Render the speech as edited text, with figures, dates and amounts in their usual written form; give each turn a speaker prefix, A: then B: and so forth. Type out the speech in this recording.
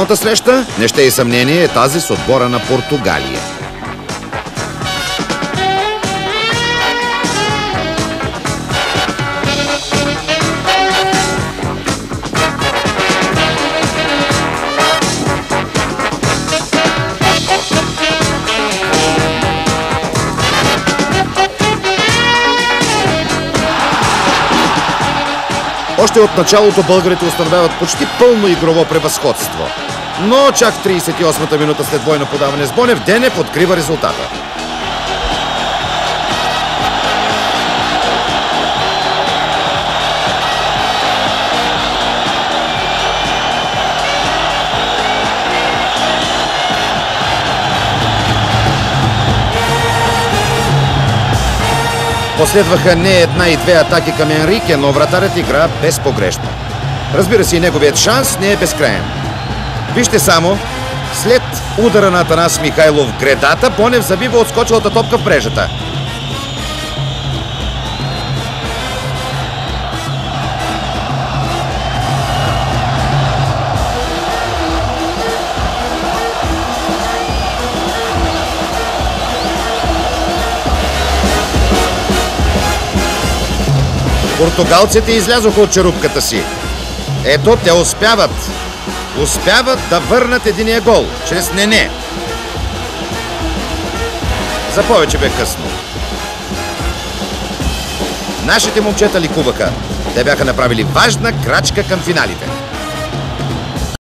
A: Финалната среща, не ще е съмнение, е тази с отбора на Португалия. Още от началото българите установяват почти пълно игрово превъзходство. Но чак в 38-та минута след двойно подаване с Бонев, Денев открива резултата. Последваха не една и две атаки към Енрике, но вратарят игра безпогрешно. Разбира се, и неговият шанс не е безкраен. Вижте само, след удара на Атанас Михайлов в гредата, Бонев забива отскочилата топка в мрежата. Португалците излязоха от черупката си. Ето, те успяват да върнат единия гол чрез Нене. За повече бе късно. Нашите момчета ликуваха. Те бяха направили важна крачка към финалите.